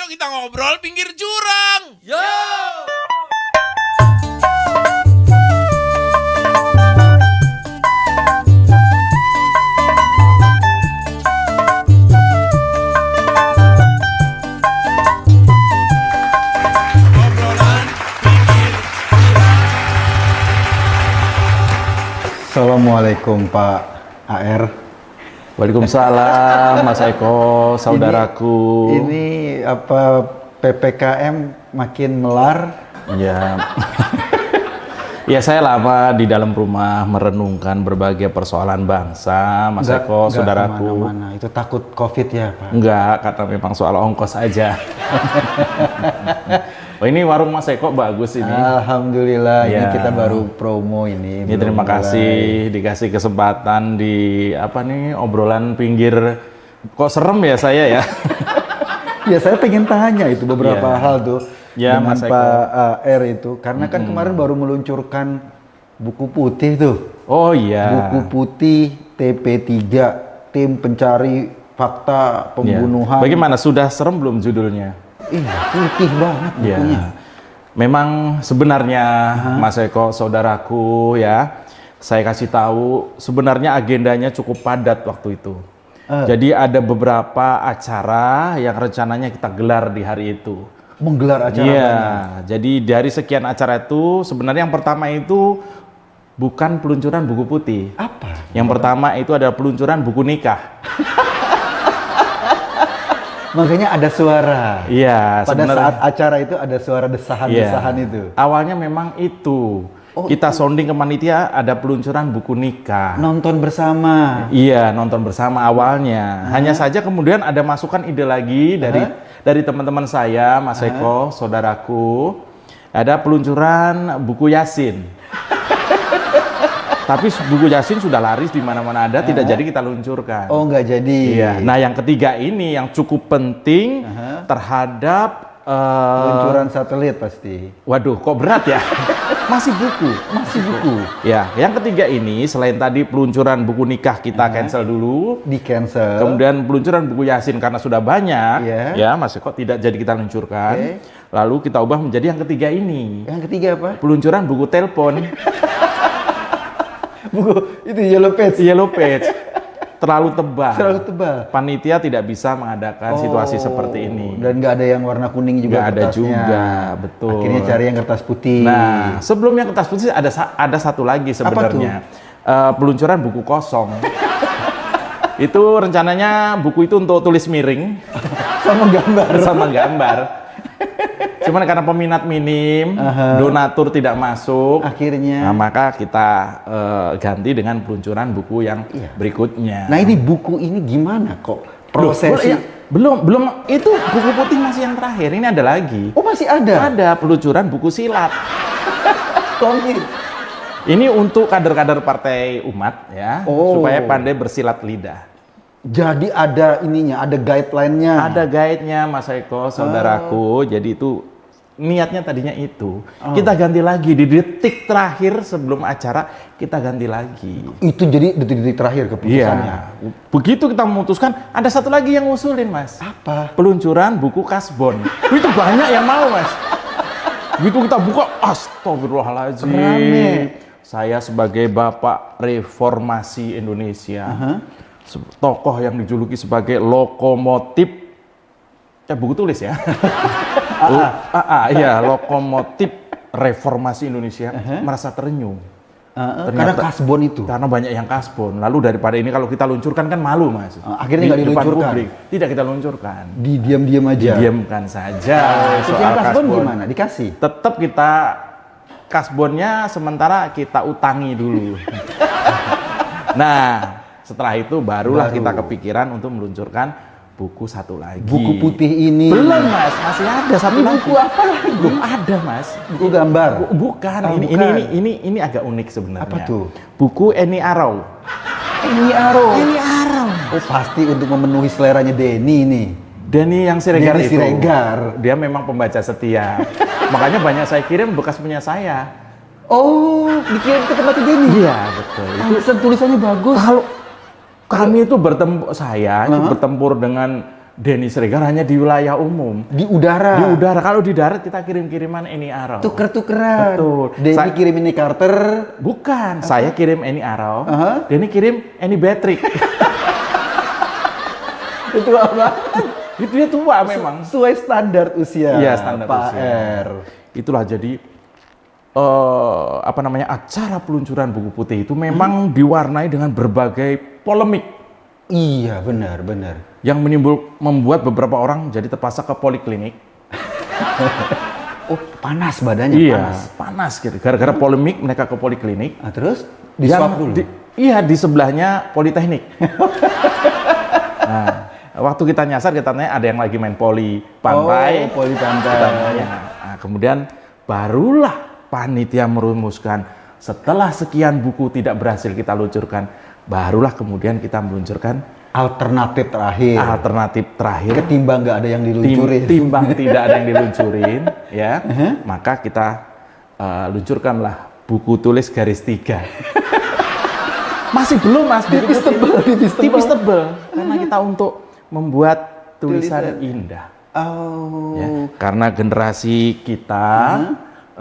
Yuk kita ngobrol pinggir jurang. Yo! Obrolan pinggir jurang. Assalamualaikum Pak AR. Waalaikumsalam Mas Eko, saudaraku. Ini apa PPKM makin melar? Ya. Ya saya lama di dalam rumah merenungkan berbagai persoalan bangsa, Mas Eko, saudaraku. Kemana-mana. Itu takut COVID ya Pak? Enggak, karena memang soal ongkos aja. Oh, ini warung Mas Eko bagus ini. Alhamdulillah, ini Ya. kita baru promo ini. Ini terima kasih dikasih kesempatan di apa nih obrolan pinggir. Kok serem ya saya ya? Ya saya pengen tanya itu beberapa Ya. hal tuh Ya, dengan Mas Eko. Pak AR itu. Karena kan kemarin baru meluncurkan buku putih tuh. Oh iya. Buku putih TP3, Tim Pencari Fakta Ya. Pembunuhan. Bagaimana, sudah serem belum judulnya? Iya, putih banget bukunya. Ya, memang sebenarnya Mas Eko, saudaraku ya, saya kasih tahu sebenarnya agendanya cukup padat waktu itu. Jadi ada beberapa acara yang rencananya kita gelar di hari itu. Menggelar acara Iya, banyak. jadi dari sekian acara itu sebenarnya yang pertama itu bukan peluncuran buku putih. Apa? Yang pertama itu adalah peluncuran buku nikah. Makanya ada suara. Iya, Pada sebenarnya. saat acara itu ada suara desahan-desahan Iya. itu. Awalnya memang itu. Oh, Kita sounding ke panitia ada peluncuran buku nikah. Nonton bersama. Iya, nonton bersama awalnya. Hanya saja kemudian ada masukan ide lagi dari teman-teman saya, Mas Eko, saudaraku. Ada peluncuran buku Yasin. Tapi buku Yasin sudah laris di mana-mana ada, tidak jadi kita luncurkan. Oh, nggak jadi. Iya. Nah, yang ketiga ini yang cukup penting terhadap Peluncuran satelit pasti. waduh, kok berat ya? Masih buku. Masih buku. Ya, yang ketiga ini selain tadi peluncuran buku nikah kita cancel dulu, Di cancel. kemudian peluncuran buku Yasin karena sudah banyak, Iya. ya Mas Eko tidak jadi kita luncurkan. Oke. Lalu kita ubah menjadi yang ketiga ini, Yang ketiga apa? peluncuran buku telepon Buku itu Yellow Page. Yellow Page. Terlalu tebal. Terlalu tebal. Panitia tidak bisa mengadakan situasi seperti ini. Dan nggak ada yang warna kuning juga Nggak ada kertasnya. juga, betul. Akhirnya cari yang kertas putih. Nah, sebelum yang kertas putih ada satu lagi sebenarnya. Peluncuran buku kosong. Itu rencananya buku itu untuk tulis miring Sama gambar. sama gambar. Cuman karena peminat minim, donatur tidak masuk. Akhirnya. Nah, maka kita ganti dengan peluncuran buku yang berikutnya. Nah, ini buku ini gimana kok Loh, prosesi? ya, belum itu buku putih masih yang terakhir. Ini ada lagi. Oh, masih ada. Ada peluncuran buku silat. Komik. Ini untuk kader-kader partai umat ya, Oh. supaya pandai bersilat lidah. Jadi ada ininya, ada guideline-nya. Ada guide-nya Mas Eko, saudaraku. Jadi itu niatnya tadinya itu. Kita ganti lagi di detik terakhir sebelum acara, kita ganti lagi. Itu jadi detik-detik terakhir keputusannya. Iya. Begitu kita memutuskan, ada satu lagi yang ngusulin, Mas. Apa? Peluncuran buku kasbon. Itu banyak yang mau, Mas. Begitu kita buka, astagfirullahaladzim. Rame. Saya sebagai Bapak Reformasi Indonesia, tokoh yang dijuluki sebagai lokomotif, buku tulis ya. Iya, lokomotif Reformasi Indonesia, merasa terenyuh. Karena kasbon itu. Karena banyak yang kasbon. Lalu daripada ini kalau kita luncurkan kan malu, Mas. Akhirnya nggak Di depan diluncurkan. publik. Tidak kita luncurkan. Diam-diam aja. Diamkan saja Terus soal yang kasbon kasbon. gimana? Dikasih? Tetap kita kasbonnya sementara kita utangi dulu. Nah, setelah itu barulah Baru. kita kepikiran untuk meluncurkan buku satu lagi. Buku putih ini. Belum, Mas. Masih ada satu Ini lagi. buku apa lagi? Belum ada, Mas. Buku gambar. Bukan, Oh, ini, bukan. ini agak unik sebenarnya. Apa tuh? Buku Eni Arau. Ini Aro. Eni Arau. Oh, pasti untuk memenuhi seleranya Denny ini. Denny yang Siregar Denny itu. Siregar. Dia memang pembaca setia. Makanya banyak saya kirim bekas punya saya. Oh, dikirim ke tempat Denny. Iya, betul. Itu Pantesan tulisannya bagus. kalau kami itu bertempur, saya itu bertempur dengan Denny Siregar hanya di wilayah umum. Di udara. Di udara. Kalau di darat kita kirim-kiriman Eni Arrow. Tuker-tukeran. Betul. Denny kirim ini Carter. Bukan, saya kirim Eni Arrow. Aha. Denny kirim Eni Patrick. Itu apa? Itu dia tua memang. Sesuai standar usia. Iya, standar Pak usia. R. Itulah jadi acara peluncuran buku putih itu memang diwarnai dengan berbagai polemik Iya, benar. yang membuat beberapa orang jadi terpaksa ke poliklinik. Oh, panas badannya, Iya, panas gitu. Gara-gara polemik mereka ke poliklinik. Ah, terus di-swab dulu. Iya, di sebelahnya Politeknik. Nah, waktu kita nyasar kita tanya ada yang lagi main poli pantai. Oh, poli pantai. Kita tanya. Nah, kemudian barulah panitia merumuskan setelah sekian buku tidak berhasil kita luncurkan, barulah kemudian kita meluncurkan Alternatif terakhir. Ketimbang nggak ada yang diluncurin. timbang tidak ada yang diluncurin, ya. Maka kita luncurkanlah buku tulis garis 3. Masih belum, Mas. Tipis tebel. Karena kita untuk membuat tulisan indah. Oh. Ya, karena generasi kita,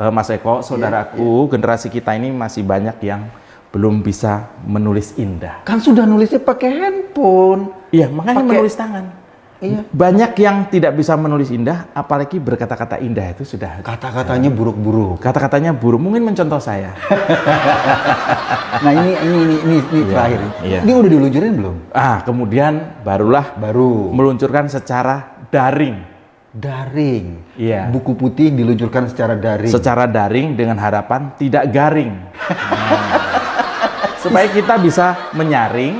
Mas Eko, saudaraku, generasi kita ini masih banyak yang belum bisa menulis indah. Kan sudah nulisnya pakai handphone. Iya, makanya menulis tangan. Iya. Banyak yang tidak bisa menulis indah, apalagi berkata-kata indah itu sudah. Kata-katanya buruk-buruk. Kata-katanya buruk. Mungkin mencontoh saya. Nah, ini terakhir. Iya. Ini udah diluncurin belum? Kemudian barulah meluncurkan secara daring. Daring. Iya. Buku putih diluncurkan secara daring. Secara daring dengan harapan tidak garing. Supaya kita bisa menyaring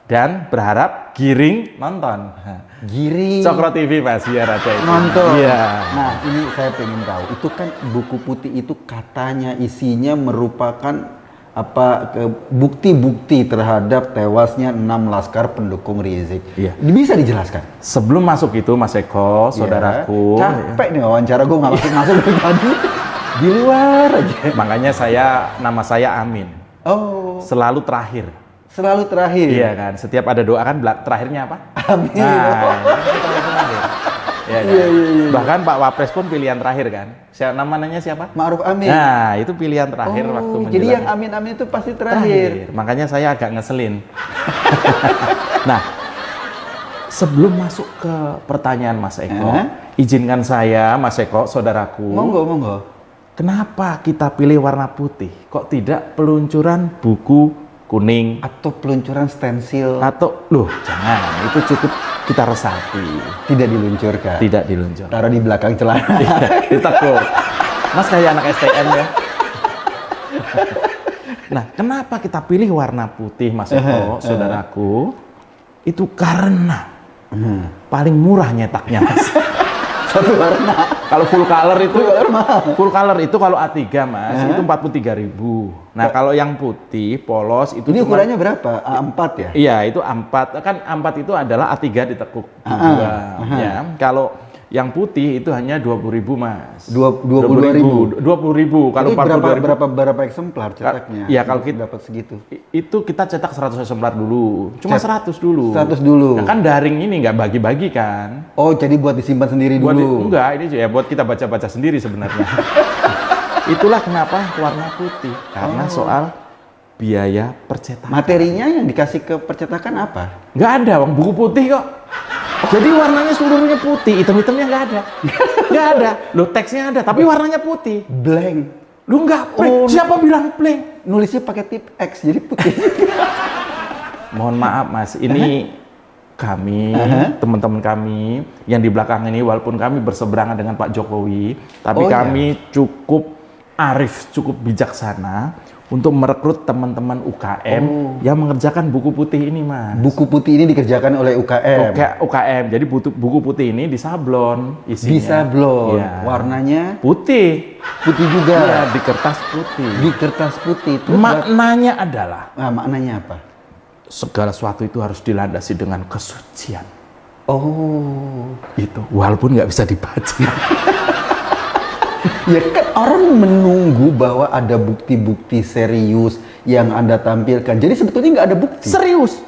dan berharap giring nonton. Giring. Cokro TV Mas, biar ada itu. Nonton. Iya. Nah, ini saya pengen tahu. Itu kan buku putih itu katanya isinya merupakan bukti-bukti terhadap tewasnya 6 laskar pendukung Rizik. Iya. Bisa dijelaskan? Sebelum masuk itu Mas Eko, saudaraku. Capek nih wawancara gue nggak masuk dari tadi. Di luar aja. Makanya nama saya Amin. Oh. Selalu terakhir. Selalu terakhir. Iya kan. Setiap ada doa kan terakhirnya apa? Amin. Nah, terakhir. Iya, kan? Iya. Bahkan Pak Wapres pun pilihan terakhir kan. Namanya siapa? Ma'ruf Amin. Nah, itu pilihan terakhir waktu menjelang. Jadi yang amin-amin itu pasti terakhir. Makanya saya agak ngeselin. Nah, sebelum masuk ke pertanyaan Mas Eko, izinkan saya, Mas Eko, saudaraku. Monggo. Kenapa kita pilih warna putih? Kok tidak peluncuran buku kuning? Atau peluncuran stensil? Atau, jangan. Itu cukup kita resapi. Tidak diluncurkan? Tidak diluncurkan. Taruh di belakang celana. Ditekuk. Mas kayak anak STM ya. Nah, kenapa kita pilih warna putih, Mas Eko, saudaraku? Itu karena paling murah nyetaknya, Mas. Satu warna. Kalau full color itu mahal. Full color itu kalau A3 Mas, itu 43.000. Nah, kalau yang putih polos itu ini ukurannya berapa? A4 ya? Iya, itu A4. Kan A4 itu adalah A3 ditekuk dua. Ya. Kalau yang putih itu hanya 20.000 Mas. 20.000. 20.000. Kalau 42.000 berapa eksemplar cetaknya? Iya, kalau kita dapat segitu. Itu kita cetak 100 eksemplar dulu. Cuma 100 dulu. 100 dulu. Nah, kan daring ini nggak bagi-bagi kan. Oh, jadi buat disimpan sendiri dulu. Enggak, ini ya buat kita baca-baca sendiri sebenarnya. Itulah kenapa warna putih. Karena soal biaya percetakan. Materinya yang dikasih ke percetakan apa? Nggak ada, Bang. Buku putih kok. Jadi warnanya seluruhnya putih, hitam-hitamnya nggak ada. Nggak ada. Loh, teksnya ada, tapi warnanya putih. Blank. Lu nggak blank. Siapa bilang blank? Nulisnya pakai tip X, jadi putih. Mohon maaf, Mas. Ini kami, teman-teman kami yang di belakang ini, walaupun kami berseberangan dengan Pak Jokowi, tapi kami cukup arif, cukup bijaksana untuk merekrut teman-teman UKM yang mengerjakan buku putih ini, Mas. Buku putih ini dikerjakan oleh UKM. UKM. Jadi buku putih ini disablon isinya. Disablon. Ya. Warnanya putih. Putih juga. Ya, di kertas putih. Di kertas putih. Maknanya adalah. Nah, maknanya apa? Segala sesuatu itu harus dilandasi dengan kesucian. Oh. Itu. Walaupun nggak bisa dibaca. Ya kan orang menunggu bahwa ada bukti-bukti serius yang Anda tampilkan. Jadi sebetulnya nggak ada bukti. Serius.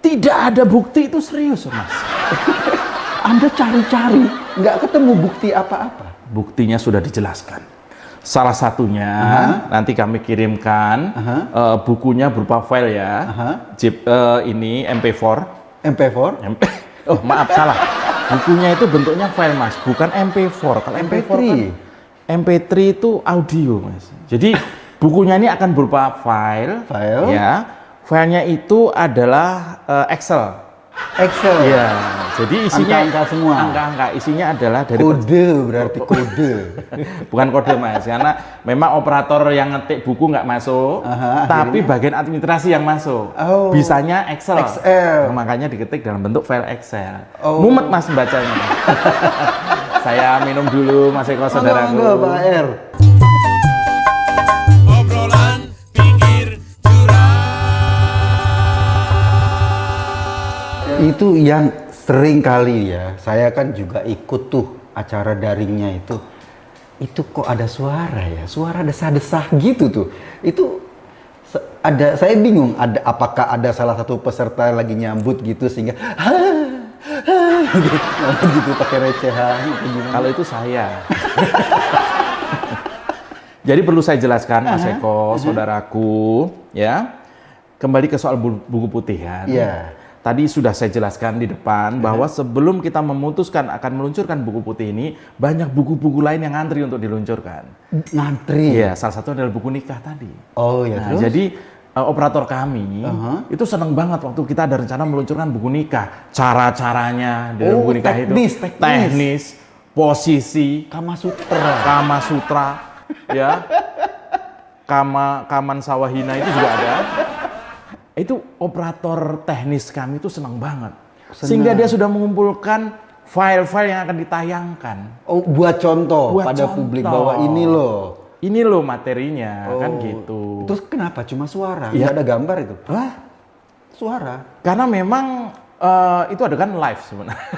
Tidak ada bukti itu serius, Mas. Anda cari-cari, nggak ketemu bukti apa-apa. Buktinya sudah dijelaskan. Salah satunya nanti kami kirimkan bukunya berupa file ya. Zip ini MP4. MP4? Oh maaf salah. Bukunya itu bentuknya file mas, bukan MP4. Kalau MP4 kan MP3 itu audio mas. Jadi bukunya ini akan berupa file. Ya. Filenya itu adalah Excel. Ya, jadi isinya angka-angka semua. Angka-angka isinya adalah dari Kode, berarti kode. bukan kode mas, karena memang operator yang ngetik buku nggak masuk, tapi bagian administrasi yang masuk. Bisanya Excel. Makanya diketik dalam bentuk file Excel. Mumet mas bacanya. Saya minum dulu Mas Eko saudaraku. Pak R. Obrolan pinggir jurang. Itu yang sering kali ya, saya kan juga ikut tuh acara daringnya itu. Itu kok ada suara ya, suara desah-desah gitu tuh. Itu ada, saya bingung, ada apakah ada salah satu peserta lagi nyambut gitu sehingga gitu pakai recehan gitu gimana? Kalau itu saya. Jadi perlu saya jelaskan Mas Eko, saudaraku, ya. Kembali ke soal buku putihan. Tadi sudah saya jelaskan di depan bahwa sebelum kita memutuskan akan meluncurkan buku putih ini, banyak buku-buku lain yang ngantri untuk diluncurkan. Ngantri? Iya, salah satu adalah buku nikah tadi. Oh ya, nah, jadi operator kami itu senang banget waktu kita ada rencana meluncurkan buku nikah. Cara-caranya dalam buku nikah teknis, posisi, Kama Sutra, ya, Kaman Sawahina itu juga ada. Itu operator teknis kami itu senang banget. Sehingga dia sudah mengumpulkan file-file yang akan ditayangkan. Oh, buat contoh pada publik bahwa ini loh materinya, kan gitu. Terus kenapa cuma suara? Nggak ada gambar itu? Hah? Suara? Karena memang itu ada kan live sebenarnya.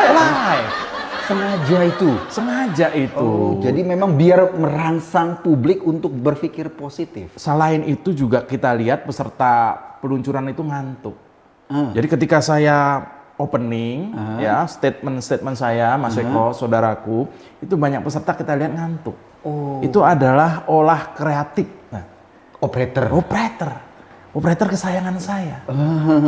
Live. Sengaja itu. Oh, jadi memang biar merangsang publik untuk berpikir positif. Selain itu juga kita lihat peserta peluncuran itu ngantuk. Jadi ketika saya opening, ya statement saya, Mas Eko, saudaraku, itu banyak peserta kita lihat ngantuk. Itu adalah olah kreatif. Nah, operator kesayangan saya,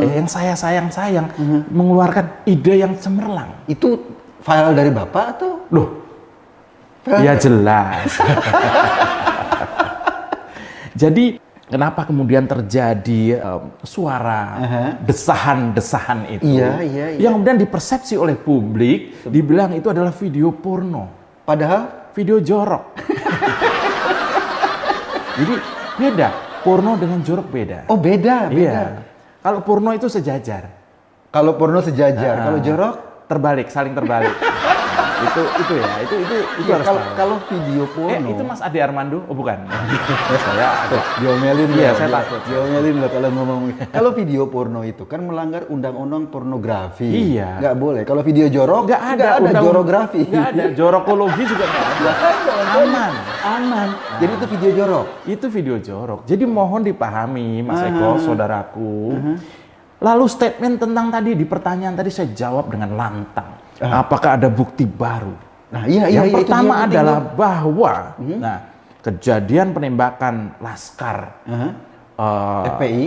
yang saya sayang mengeluarkan ide yang cemerlang. Itu file dari Bapak atau? Loh, ya jelas. Jadi kenapa kemudian terjadi suara desahan-desahan itu? Iya. Yang kemudian dipersepsi oleh publik, dibilang itu adalah video porno. Padahal video jorok. Jadi beda, porno dengan jorok beda. Oh beda. Iya. Kalau porno itu sejajar. Kalau kalau jorok saling terbalik. itu harus tahu. Kalau video porno. Itu Mas Ade Armando? Oh bukan. Saya agak diomelin. Iya, saya takut. Diomelin loh kalau ngomong. Kalau video porno itu kan melanggar undang-undang pornografi. Iya. Nggak boleh. Kalau video jorok nggak ada jorografi. Nggak ada. Jorokologi juga nggak ada. Aman. Jadi itu video jorok. Itu video jorok. Jadi mohon dipahami Mas Eko, saudaraku. Lalu statement tentang tadi di pertanyaan tadi saya jawab dengan lantang. Apakah ada bukti baru? Nah, iya. Yang pertama adalah bahwa kejadian penembakan Laskar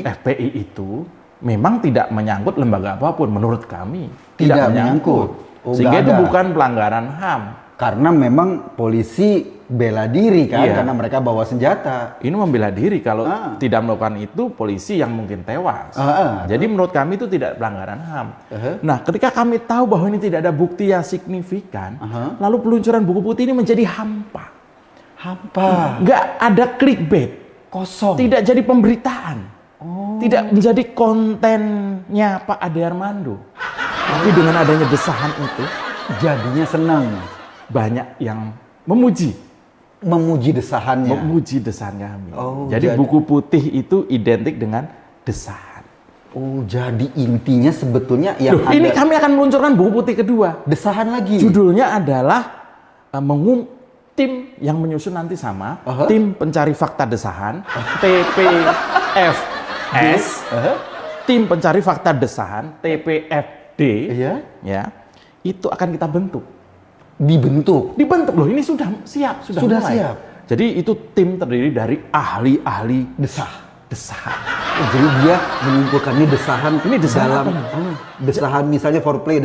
FPI itu memang tidak menyangkut lembaga apapun menurut kami. Tidak menyangkut. Sehingga itu bukan pelanggaran HAM. Karena memang polisi bela diri kan, karena mereka bawa senjata. Ini membela diri, kalau tidak melakukan itu polisi yang mungkin tewas. Jadi menurut kami itu tidak pelanggaran HAM. Nah, ketika kami tahu bahwa ini tidak ada bukti yang signifikan, lalu peluncuran buku putih ini menjadi hampa. Nggak ada clickbait. Kosong. Tidak jadi pemberitaan. Tidak menjadi kontennya Pak Ade Armando. Tapi dengan adanya desahan itu, jadinya senang. Banyak yang memuji desahannya. Memuji desahan kami. Jadi buku putih itu identik dengan desahan. Oh, jadi intinya sebetulnya yang ini kami akan meluncurkan buku putih kedua. Desahan lagi. Judulnya adalah tim yang menyusun nanti sama tim pencari fakta desahan TPFS. Tim pencari fakta desahan TPFD. D, Iya. ya, itu akan kita bentuk. Dibentuk. Dibentuk loh, ini sudah siap, sudah mulai. Siap. Jadi itu tim terdiri dari ahli-ahli Desah. Jadi dia mengumpulkan ini desahan. Ini desahan dalam desahan misalnya foreplay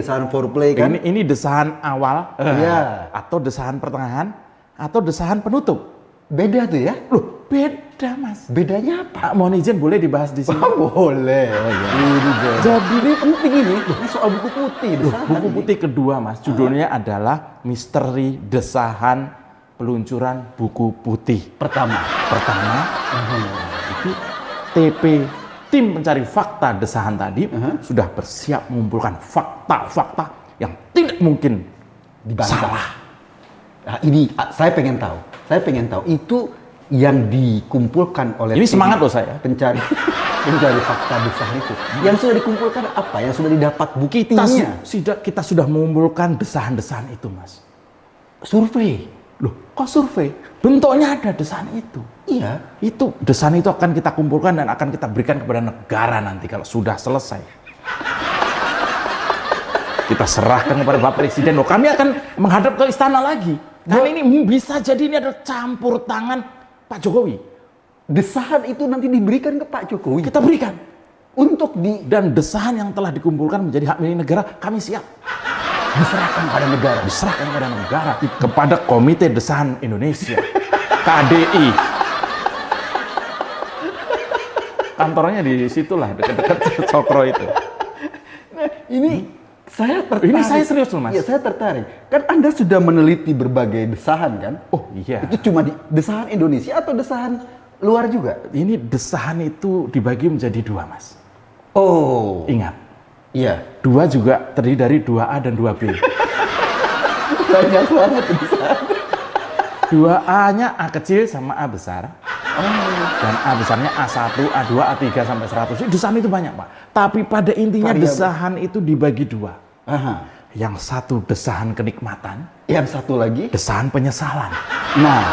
kan? Ini desahan awal, Iya. atau desahan pertengahan, atau desahan penutup. Beda tuh ya? Loh, beda mas. Bedanya apa? Mohon izin boleh dibahas di sini. Boleh. Ini beda. Jadi ini penting ini soal buku putih. Desahan Buku ini. putih kedua mas, judulnya adalah Misteri Desahan Peluncuran Buku Putih. Pertama. Itu TP, tim pencari fakta desahan tadi, sudah bersiap mengumpulkan fakta-fakta yang tidak mungkin Dibantah. salah. Nah, ini saya pengen tahu itu yang dikumpulkan oleh Ini tim semangat loh saya. pencari fakta desahan itu. Yang sudah dikumpulkan apa? Yang sudah didapat buktinya? Kita sudah mengumpulkan desahan-desahan itu mas. Survei. Loh, kok survei? Bentuknya ada desahan itu. Iya. Itu desahan itu akan kita kumpulkan dan akan kita berikan kepada negara nanti kalau sudah selesai. Kita serahkan kepada Bapak Presiden. Loh, kami akan menghadap ke istana lagi. Karena ini bisa jadi ini adalah campur tangan Pak Jokowi. Desahan itu nanti diberikan ke Pak Jokowi. Kita berikan. Dan desahan yang telah dikumpulkan menjadi hak milik negara, kami siap. diserahkan pada negara. Diserahkan kepada negara. Kepada Komite Desahan Indonesia. KDI. Kantornya di situlah, dekat-dekat Cokro itu. Nah, ini saya tertarik. Ini saya serius loh, Mas. Iya, saya tertarik. Kan Anda sudah meneliti berbagai desahan kan? Oh iya. Itu cuma di desahan Indonesia atau desahan luar juga? Ini desahan itu dibagi menjadi dua, Mas. Oh. Ingat. Iya. Dua juga terdiri dari 2A dan 2B. Banyak banget desahan. 2A-nya A kecil sama A besar. Dan A besarnya A1, A2, A3 sampai 100. Desahan itu banyak, Pak. Tapi pada intinya desahan itu dibagi dua. Aha. Yang satu desahan kenikmatan, Yang satu lagi? desahan penyesalan. Nah,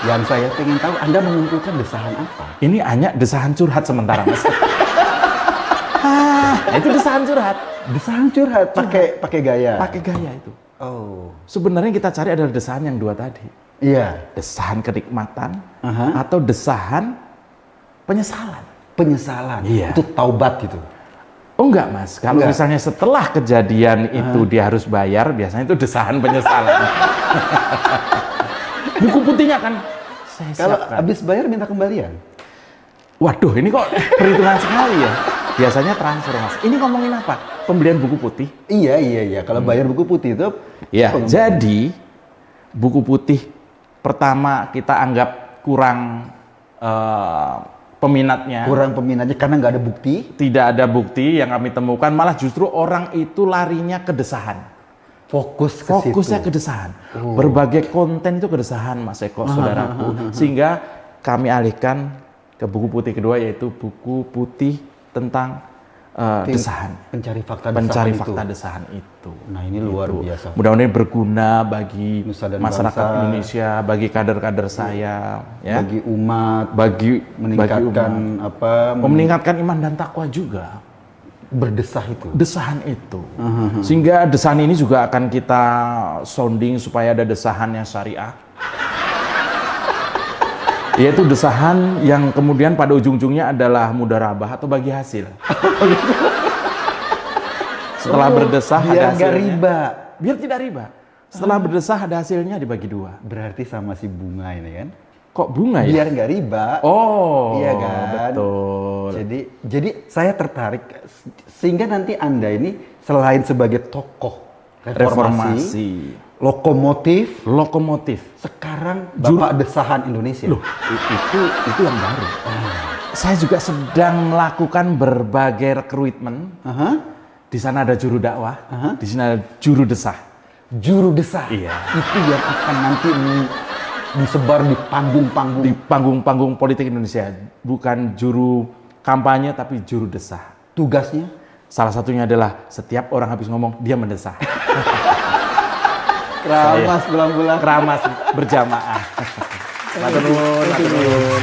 yang saya pengen tahu Anda mengumpulkan desahan apa? Ini hanya desahan curhat sementara, Mas. Itu desahan curhat. Desahan curhat pakai gaya. Pakai gaya itu. Oh. Sebenarnya kita cari adalah desahan yang dua tadi. Iya. Desahan kenikmatan Aha. atau desahan penyesalan. Penyesalan. Iya. Itu taubat gitu. Oh enggak, Mas. Kalau Enggak. misalnya setelah kejadian itu dia harus bayar, biasanya itu desahan penyesalan. Buku putihnya kan saya Kalau siapkan. habis bayar minta kembalian. Waduh, ini kok perhitungan sekali ya. Biasanya transfer, Mas. Ini ngomongin apa? Pembelian buku putih. Iya. Kalau bayar buku putih itu Ya, jadi buku putih pertama kita anggap kurang peminatnya. kurang peminatnya karena nggak ada bukti. Tidak ada bukti yang kami temukan, malah justru orang itu larinya ke desahan. Fokusnya ke desahan. Berbagai konten itu kedesahan, Mas Eko, saudaraku. Sehingga kami alihkan ke buku putih kedua, yaitu buku putih tentang desahan. Pencari fakta Desahan itu. Nah, ini luar biasa. Mudah-mudahan berguna bagi Nusa dan masyarakat bangsa. Indonesia, bagi kader-kader saya, ya. Bagi umat, Bagi meningkatkan umat. Meningkatkan iman dan takwa juga. Berdesah itu. Desahan itu. Sehingga desahan ini juga akan kita sounding supaya ada desahan yang syariah. Yaitu desahan yang kemudian pada ujung-ujungnya adalah mudharabah atau bagi hasil. Setelah berdesah ada biar nggak hasilnya. riba. Biar tidak riba. Setelah berdesah ada hasilnya dibagi dua. Berarti sama si bunga ini kan? Kok bunga ya? Biar nggak riba. Oh, Iya kan? betul. Jadi saya tertarik sehingga nanti Anda ini selain sebagai tokoh reformasi, lokomotif, Sekarang Bapak desahan Indonesia. Loh, itu yang baru. Saya juga sedang melakukan berbagai rekrutmen. Aha. Di sana ada juru dakwah, di sini ada juru desah. Juru desah. Iya. Itu yang akan nanti disebar di panggung-panggung. Di panggung-panggung politik Indonesia, bukan juru kampanye tapi juru desah. Tugasnya Salah satunya adalah setiap orang habis ngomong dia mendesah. keramas bulan-bulan. Keramas berjamaah. Matur nuwun.